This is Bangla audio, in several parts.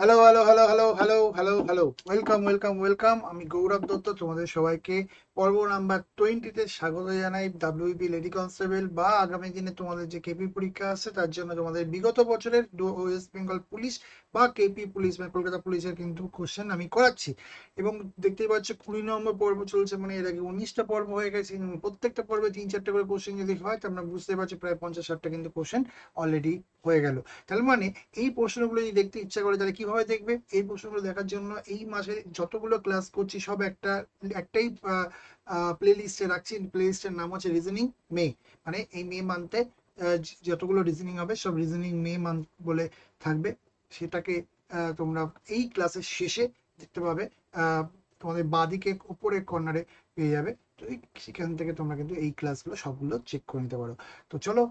Hello hello hello hello hello hello hello, welcome welcome welcome. আমি গৌরব দত্ত, তোমাদের সবাইকে পর্ব নাম্বার 20-তে স্বাগত জানাই। ডাব্লিউবি লেডি কনস্টেবল বা আগামী দিনে তোমাদের যে কেপি পরীক্ষা আছে তার জন্য তোমাদের বিগত বছরের ওয়েস্ট বেঙ্গল পুলিশ বা কেপি পুলিশ বা কলকাতা পুলিশের কিন্তু কোশ্চেন আমি করাচ্ছি। এবং দেখতেই পাচ্ছ 20 নম্বর পর্ব চলছে, মানে এর আগে 19টা পর্ব হয়ে গেছে। প্রত্যেকটা পর্বে 3-4টে করে কোশ্চেন যদি হয় তোমরা বুঝতে পারছো প্রায় 50-60টা কিন্তু কোশ্চেন অলরেডি হয়ে গেল। তার মানে এই প্রশ্নগুলো যদি দেখতে ইচ্ছা করে তাহলে কিভাবে দেখবে? এই প্রশ্নগুলো দেখার জন্য এই মাসে যতগুলো ক্লাস করছি সব একটাই প্লে লিস্টে রাখছি। প্লে লিস্টের নাম হচ্ছে রিজনিং মে। মানে এই মে মান্থে যতগুলো রিজনিং হবে সব রিজনিং মে মান্থ বলে থাকবে। সেটাকে তোমরা এই ক্লাসের শেষে দেখতে পাবে। আহ, তোমাদের বাঁদিকে উপরের কর্নারে পেয়ে যাবে। তো সেখান থেকে তোমরা কিন্তু এই ক্লাসগুলো সবগুলো চেক করে নিতে পারো। তো চলো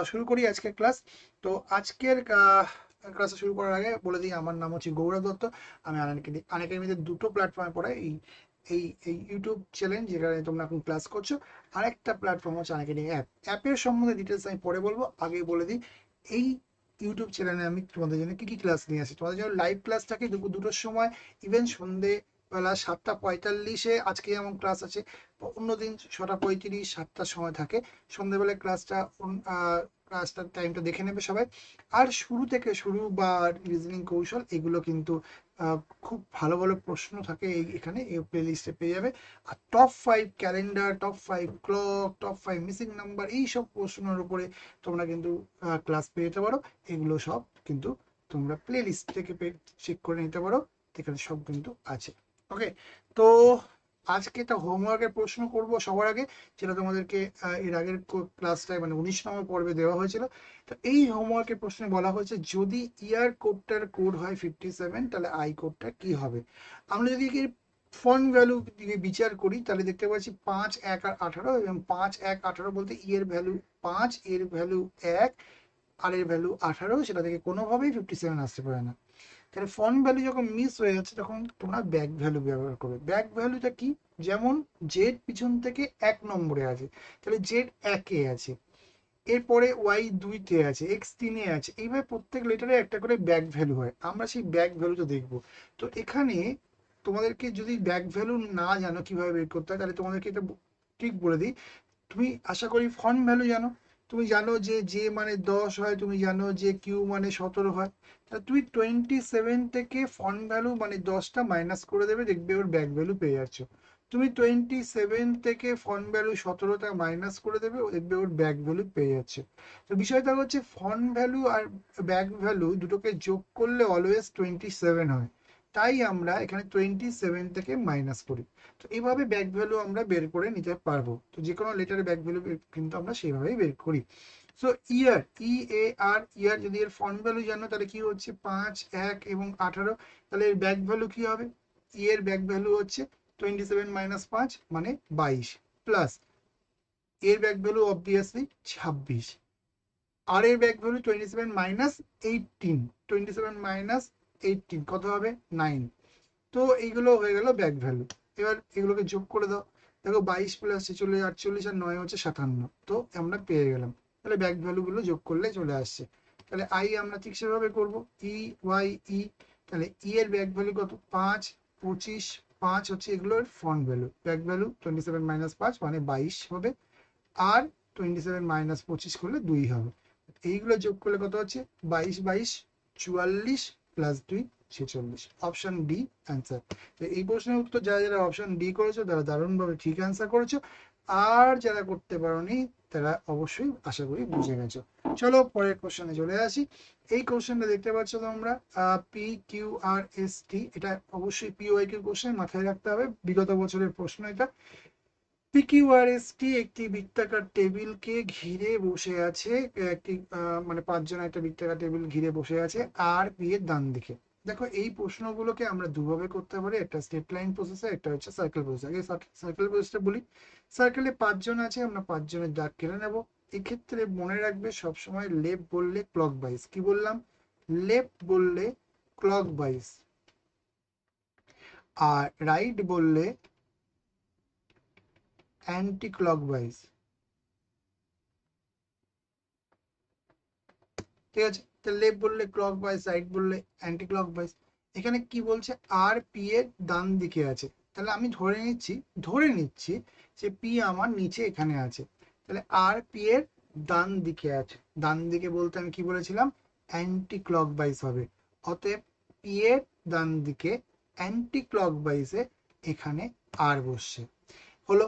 শুরু করি আজকের ক্লাস। তো আজকের ক্লাসে শুরু করার আগে বলে দিই, আমার নাম হচ্ছে গৌরব দত্ত। আমি আনএকাডেমিতে দুটো প্ল্যাটফর্মে পড়াই। এই এই ইউটিউব চ্যানেল যেখানে তোমরা এখন ক্লাস করছো, আরেকটা প্ল্যাটফর্ম হচ্ছে আনএকাডেমি অ্যাপ। অ্যাপের সম্বন্ধে ডিটেলস আমি পরে বলবো, আগে বলে দিই এই ইউটিউব চ্যানেলে আমি তোমাদের জন্য কি কি ক্লাস নিয়ে আসি। তোমাদের জন্য লাইভ ক্লাস থাকে দুপুর 2টোর সময়, ইভেন সন্ধে বেলা 7টা 45-এ আজকে যেমন ক্লাস আছে। অন্যদিন 6টা 35, 7টার সময় থাকে। সন্ধ্যেবেলায় ক্লাসটার টাইমটা দেখে নেবে সবাই। আর শুরু থেকে শুরু বা রিজনিং কৌশল এগুলো কিন্তু খুব ভালো ভালো প্রশ্ন থাকে এখানে এই প্লে লিস্টে পেয়ে যাবে। আর top 5 calendar, top 5 clock, top 5 missing number, এই সব প্রশ্নের উপরে তোমরা কিন্তু ক্লাস পেয়ে যেতে পারো। এগুলো সব কিন্তু তোমরা প্লে লিস্ট থেকে চেক করে নিতে পারো, এখানে সব কিন্তু আছে। ওকে, তো আজকে একটা হোমওয়ার্কের প্রশ্ন করব সবার আগে, যেটা তোমাদেরকে এর আগের ক্লাসটায় মানে 19 নম্বর পর্বে দেওয়া হয়েছিল। তো এই হোমওয়ার্কের প্রশ্নে বলা হয়েছে যদি ইয়ার কোডটার কোড হয় 57 তাহলে আই কোডটা কি হবে। আমরা যদি এর ফন্ট ভ্যালু দিকে বিচার করি তাহলে দেখতে পাচ্ছি 5 1 আর 18, এবং 5 1 18 বলতে ই এর ভ্যালু 5, এর ভ্যালু 1, আর এর ভ্যালু 18, সেটা থেকে কোনোভাবেই 57 আসতে পারে না। তাহলে ফন্ট ভ্যালু যখন মিস হয়ে যাচ্ছে তখন তোমরা ব্যাক ভ্যালু ব্যবহার করবে। ব্যাক ভ্যালুটা কি? যেমন জেড পিছন থেকে 1 নম্বরে আছে, তাহলে জেড 1-এ আছে, এরপরে ওয়াই 2-তে আছে, এক্স 3-এ আছে। এইভাবে প্রত্যেক লেটারে একটা করে ব্যাক ভ্যালু হয়, আমরা সেই ব্যাক ভ্যালুটা দেখবো। তো এখানে তোমাদেরকে যদি ব্যাক ভ্যালু না জানো কিভাবে বের করতে হয়, তাহলে তোমাদেরকে এটা ঠিক বলে দিই। তুমি আশা করি ফন্ট ভ্যালু জানো। তুমি জানো যে জে মানে 10 হয়, তুমি জানো যে কিউ মানে 17 হয়। তাহলে তুমি 27 থেকে ফন্ট ভ্যালু মানে 10টা মাইনাস করে দেবে, দেখবে ওর ব্যাক ভ্যালু পেয়ে যাচ্ছ। তুমি 27 থেকে ফন্ট ভ্যালু 17টা মাইনাস করে দেবে, দেখবে ওর ব্যাক ভ্যালু পেয়ে যাচ্ছে। তো বিষয়টা হচ্ছে ফন্ট ভ্যালু আর ব্যাক ভ্যালু দুটোকে যোগ করলে অলওয়েজ 27 হয়। তাই আমরা এখানে 27 থেকে মাইনাস করি। তো এইভাবে ব্যাক ভ্যালু আমরা বের করে নিতে পারবো। তো যে কোনো লেটারের ব্যাক ভ্যালু কিন্তু আমরা সেইভাবেই বের করি। সো ইয়ার, ইয়ার যদি এর ফন্ট ভ্যালু জানো তাহলে কি হচ্ছে 5 1 এবং 18, তাহলে এর ব্যাক ভ্যালু কি হবে? এর ব্যাক ভ্যালু হচ্ছে 27 - 5 মানে 22, প্লাস এর ব্যাক ভ্যালু অবভিয়াসলি 26, আর এর ব্যাক ভ্যালু 27 - 18, 27 - 18 কত হবে? 9। তো এইগুলো হয়ে গেল ব্যাক ভ্যালু। এবার এগুলোকে যোগ করে দাও। দেখো 22 প্লাস 46 48 আর 9 হচ্ছে 57। তো আমরা পেয়ে গেলাম। তাহলে ব্যাক ভ্যালুগুলো যোগ করলে চলে আসছে। তাহলে আই আমরা ঠিক সেভাবে করবো, ই ওয়াই ই। তাহলে ই এর ব্যাক ভ্যালু কত? 5 25, 5 হচ্ছে এগুলোর ফ্রন্ট ভ্যালু। ব্যাক ভ্যালু 27 - 5 মানে 22 হবে। আর 27 - 25 করলে 2 হবে। এইগুলো যোগ করলে কত হচ্ছে? 22 22 44 প্লাস 2 46। Option D answer. তো এই প্রশ্নের উত্তর যারা যারা অপশন ডি করেছো তারা দারুণভাবে ঠিক অ্যান্সার করেছো। আর যারা করতে পারোনি তারা অবশ্যই আশা করি বুঝে গেছো। চলো পরের কোশ্চেনে চলে আসি। এই কোশ্চেনটা দেখতে পাচ্ছ তোমরা, P Q R S T, এটা অবশ্যই পিওয়াই কিউ কোশ্চেন, মাথায় রাখতে হবে, বিগত বছরের প্রশ্ন এটা। পিকিউআরএসটি একটি বৃত্তাকার টেবিলকে ঘিরে বসে আছে। একটি মানে 5 জন একটা বৃত্তাকার টেবিল ঘিরে বসে আছে আর পি এর ডান দিকে। দেখো এই প্রশ্নগুলোকে আমরা দুভাবে করতে পারি, একটা স্ট্রেট লাইন প্রসেসে, একটা হচ্ছে সার্কেল প্রসেস। আগে সার্কেল প্রসেসটা বলি। সার্কেলে 5 জন আছে, আমরা 5 জনের দাগ কেটে নেব। এক্ষেত্রে মনে রাখবে সবসময় লেফট বললে ক্লক ওয়াইজ। কি বললাম? লেফট বললে ক্লক ওয়াইজ, আর রাইট বললে অ্যান্টি ক্লক ওয়াইজ। ঠিক আছে? লেফট বললে ক্লক ওয়াইজ, রাইট বললে অ্যান্টি ক্লক ওয়াইজ। এখানে কি বলছে, আর পি এর ডান দিকে আছে, তাহলে আমি ধরে নিচ্ছি যে পি আমার নিচে এখানে আছে, তাহলে আর পি এর ডান দিকে আছে। ডান দিকে বলতে আমি কি বলেছিলাম, অ্যান্টি ক্লক ওয়াইজ হবে। অতএব পি এর ডান দিকে অ্যান্টি ক্লক ওয়াইজে এখানে আর বসছে, হলো।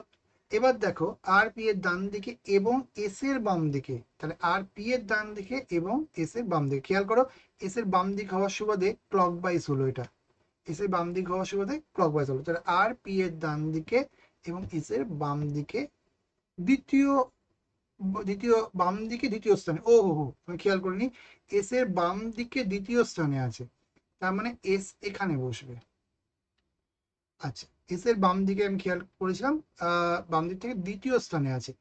এবার দেখো আর পি এর ডান দিকে এবং এস এর বাম দিকে, তাহলে আর পি এর ডান দিকে এবং এস এর বাম দিকে, খেয়াল করো এস এর বাম দিক হওয়ার সুবাদে ক্লক ওয়াইজ হলো, এটা এস এর বাম দিক হওয়ার সুবাদে ক্লক ওয়াইজ হলো। তাহলে আর পি এর ডান দিকে এবং এস এর বাম দিকে দ্বিতীয় দ্বিতীয় বাম দিকে দ্বিতীয় স্থানে, ও হো হো আমি খেয়াল করিনি, এস এর বাম দিকে দ্বিতীয় স্থানে আছে, তার মানে এস এখানে বসবে। আচ্ছা, এস এর বাম দিকে আমি খেয়াল করেছিলাম বাম দিক থেকে দ্বিতীয় স্থানে আছে,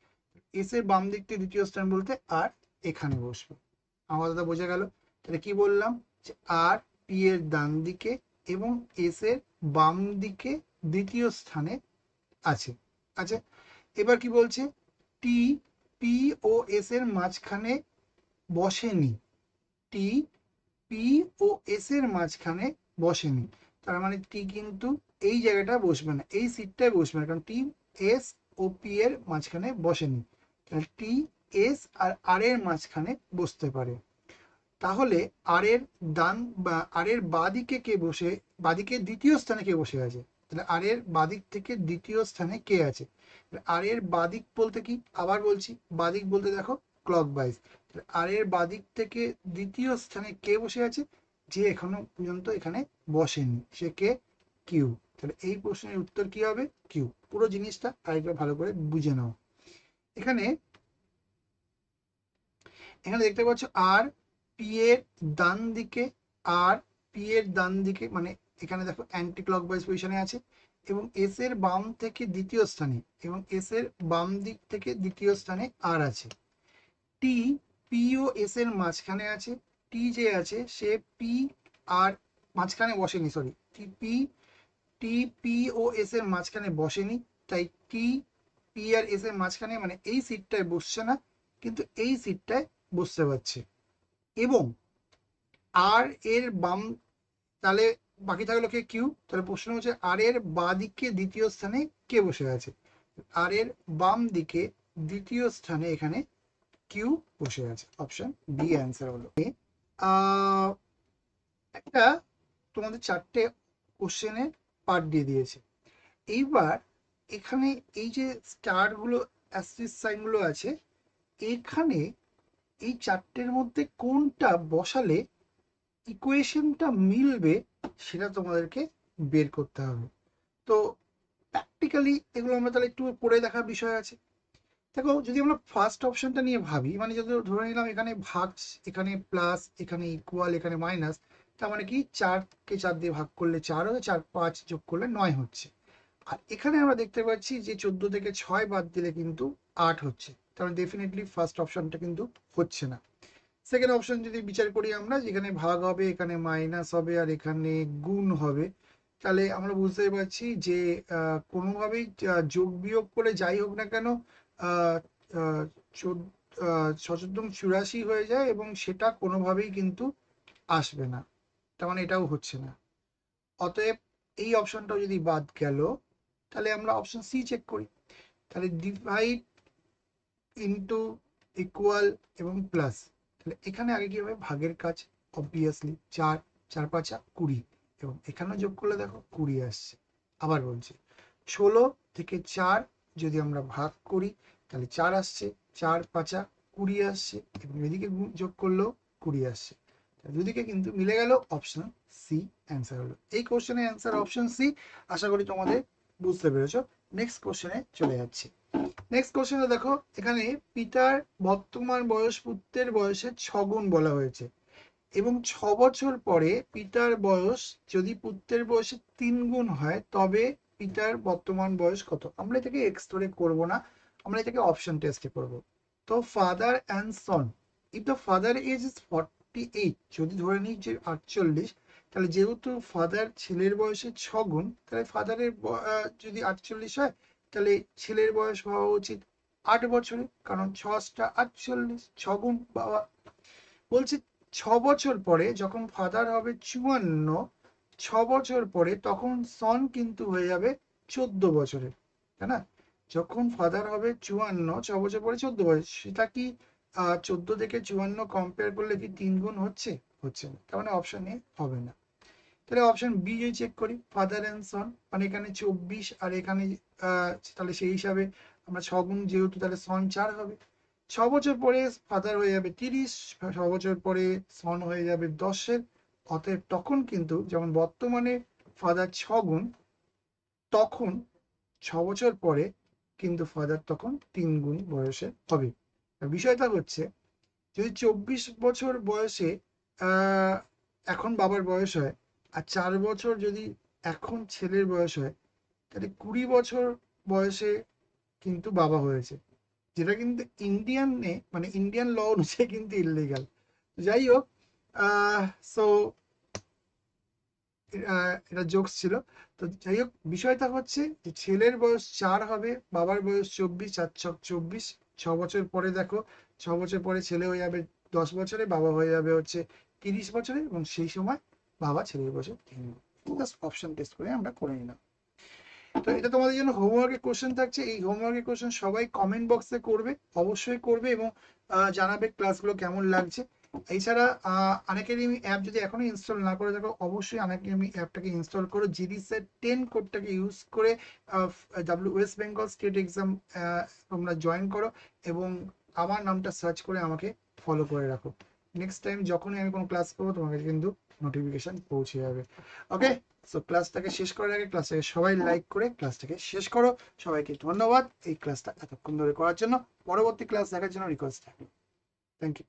এস এর বাম দিক থেকে দ্বিতীয় স্থান বলতে আর এখানে বসবে। আমার কথা বোঝা গেল? তাহলে কি বললাম, যে আর পি এর ডান দিকে এবং এস এর বাম দিকে দ্বিতীয় স্থানে আছে। আচ্ছা, এবার কি বলছে, টি পি ও এস এর মাঝখানে বসেনি। টি পি ও এস এর মাঝখানে বসেনি, তার মানে টি কিন্তু এই জায়গাটা বসবে না, এই সিটটায় বসবে না, কারণ টি এস ও পি এর মাঝখানে বসেনি। তাহলে টি এস আর আর এর মাঝখানে বসতে পারে। তাহলে আর এর ডান বা আর এর বাদিকে কে বসে, বাদিকে দ্বিতীয় স্থানে কে বসে আছে, তাহলে আর এর বাদিক থেকে দ্বিতীয় স্থানে কে আছে। আর এর বাদিক বলতে কি, আবার বলছি, বাদিক বলতে দেখো ক্লক ওয়াইজ, আর এর বাদিক থেকে দ্বিতীয় স্থানে কে বসে আছে, যে এখনো পর্যন্ত এখানে বসেনি, সে কে, কিউ। তাহলে এই প্রশ্নের উত্তর কি হবে, কিউ। পুরো জিনিসটা আরেকবার ভালো করে বুঝে নাও। এখানে এখানে দেখতে পাচ্ছ আর পি এর ডান দিকে, আর পি এর ডান দিকে মানে এখানে দেখো অ্যান্টি ক্লকওয়াইজ পজিশনে আছে, এবং এস এর বাম থেকে দ্বিতীয় স্থানে, এবং এস এর বাম দিক থেকে দ্বিতীয় স্থানে আর আছে। টি পি ও এস এর মাঝখানে আছে, টি যে আছে সে পি আর মাঝখানে বসেনি, sorry, T P T P O S এর মাঝখানে বসেনি, তাই টি পি আর এস এর মাঝখানে মানে এই সিটটায় বসছে না, কিন্তু এই সিটটায় বসতে পারছে। এবং আর এর বাম, তাহলে বাকি থাকলো কে, কিউ। তাহলে প্রশ্ন হচ্ছে আর এর বাঁ দিকে দ্বিতীয় স্থানে কে বসে আছে, আর এর বাম দিকে দ্বিতীয় স্থানে এখানে কিউ বসে আছে। অপশন বি অ্যান্সার হলো। আহ একটা তোমাদের চারটে কোশ্চেনের পার্ট দিয়ে দিয়েছে। এইবার এখানে এই যে স্টার গুলো, অ্যাস্টেরিস্ক সাইন গুলো আছে, এখানে এই চারটের মধ্যে কোনটা বসালে ইকুয়েশনটা মিলবে সেটা তোমাদেরকে বের করতে হবে। তো প্র্যাকটিক্যালি এগুলো আমরা তাহলে একটু করে দেখার বিষয় আছে। দেখো, যদি আমরা ফার্স্ট অপশনটা নিয়ে ভাবি, মানে যদি ধরে নিলাম এখানে ভাগ, এখানে প্লাস, এখানে ইকুয়াল, এখানে মাইনাস, তার মানে কি 4কে 4 দিয়ে ভাগ করলে 4 হবে, 4 5 যোগ করলে 9 হচ্ছে। আর এখানে আমরা দেখতে পাচ্ছি যে 14 থেকে 6 বাদ দিলে কিন্তু 8 হচ্ছে, কারণ ডেফিনেটলি ফার্স্ট অপশনটা কিন্তু হচ্ছে না। সেকেন্ড অপশন যদি বিচার করি আমরা, যেখানে ভাগ হবে, এখানে মাইনাস হবে, আর এখানে গুণ হবে, তাহলে আমরা বুঝতে পারছি যে কোনোভাবেই যোগ বিয়োগ করে যাই হোক না কেন, আহ, আহ, চোদ্দ 84 হয়ে যায়, এবং সেটা কোনোভাবেই কিন্তু আসবে না, তার মানে এটাও হচ্ছে না। অতএব এই অপশনটাও যদি বাদ গেল, তাহলে আমরা অপশন সি চেক করি। তাহলে ডিভাইড ইন্টু ইকুয়াল এবং প্লাস, তাহলে এখানে আগে কি হবে, ভাগের কাজ, অবভিয়াসলি 4 4 5 20, এবং এখানে যোগ করলে দেখো 20 আসছে। আবার বলছি, 16 থেকে 4 যদি আমরা ভাগ করি, তাহলে 4 আসছে, 4 5 20 আসছে, এবং এদিকে যোগ করলেও 20 আসছে। দুদিকে কিন্তু মিলে গেল, অপশন সি অ্যান্সার হলো। এই কোশ্চেনের অ্যান্সার অপশন সি। আশা করি তোমাদের বুঝতে পেরেছো। নেক্সট কোশ্চেনে চলে যাচ্ছি। নেক্সট কোশ্চেনে দেখো, এখানে পিতার বর্তমান বয়স পুত্রের বয়সের 6 গুণ বলা হয়েছে, এবং 6 বছর পরে পিতার বয়স যদি পুত্রের বয়সের 3 গুণ হয়, তবে পিতার বর্তমান বয়স কত। আমরা এটাকে এক্স ধরে করবো না, আমরা এটাকে অপশন টেস্টে করব। তো father and Son, if the father age is 48, যদি ধরে নিই যে 48, তাহলে যেহেতু ফাদার ছেলের বয়সের 6 গুণ, তাহলে ফাদারের যদি 48 হয়, তাহলে ছেলের বয়স হওয়া উচিত 8 বছরে, কারণ 6 টা 48, 6 গুণ বাবা। বলছে বছর পরে যখন ফাদার হবে 54, বছর পরে তখন সন কিন্তু হয়ে যাবে 14 বছরের, তাই না? যখন ফাদার হবে 54, বছর পরে 14 বছর, সেটা কি 14 থেকে 54 কম্পেয়ার করলে কি 3 গুণ হচ্ছে? হচ্ছে না, তার মানে অপশন এ হবে না। তাহলে অপশন বি যদি চেক করি, ফাদার অ্যান্ড সন, মানে এখানে 24 আর এখানে তাহলে সেই হিসাবে আমরা 6 গুণ যেহেতু, তাহলে সন 4 হবে। বছর পরে ফাদার হয়ে যাবে 30, বছর পরে সন হয়ে যাবে 10-এর। অতএব তখন কিন্তু যেমন বর্তমানে ফাদার 6 গুণ, তখন বছর পরে কিন্তু ফাদার তখন 3 গুণ বয়সে হবে। বিষয়টা হচ্ছে, যদি 24 বছর বয়সে আহ এখন বাবার বয়স হয়, আর 4 বছর যদি এখন ছেলের বয়স হয়, তাহলে 20 বছর বয়সে কিন্তু বাবা হয়েছে, যেটা কিন্তু ইন্ডিয়ানে মানে ইন্ডিয়ান ল অনুযায়ী কিন্তু ইললিগাল। যাই হোক, সো এটা জোকস ছিল। তো যাই হোক, বিষয়টা হচ্ছে যে ছেলের বয়স 4 হবে, বাবার বয়স 24, 4 × 6 = 24। 6 বছর পরে দেখো, 6 বছর পরে ছেলে হয়ে যাবে 10 বছরে, বাবা হয়ে যাবে হচ্ছে 30 বছরে, এবং সেই সময় বাবা ছেলের বয়সে 3 গুণ। জাস্ট অপশন টেস্ট করে আমরা করে নিলাম। তো এটা তোমাদের জন্য হোমওয়ার্কের কোশ্চেন থাকছে। এই হোমওয়ার্কের কোশ্চেন সবাই কমেন্ট বক্সে করবে, অবশ্যই করবে, এবং জানাবে ক্লাসগুলো কেমন লাগছে। এছাড়া আনএকাডেমি অ্যাপ যদি এখনো ইনস্টল না করে থাকো, অবশ্যই আনএকাডেমি অ্যাপটাকে ইনস্টল করো, জিডিসেট 10 কোডটাকে ইউজ করে ওয়েস্ট বেঙ্গল স্টেট এক্সাম তোমরা জয়েন করো, এবং আমার নামটা সার্চ করে আমাকে ফলো করে রাখো। নেক্সট টাইম যখনই আমি কোনো ক্লাস করবো, তোমাকে কিন্তু নোটিফিকেশন পৌঁছে যাবে। ওকে, সো ক্লাসটাকে শেষ করার আগে ক্লাসটাকে সবাই লাইক করে ক্লাসটাকে শেষ করো। সবাইকে ধন্যবাদ এই ক্লাসটা এতক্ষণ ধরে করার জন্য। পরবর্তী ক্লাস দেখার জন্য রিকোয়েস্ট থাকবে। Thank you.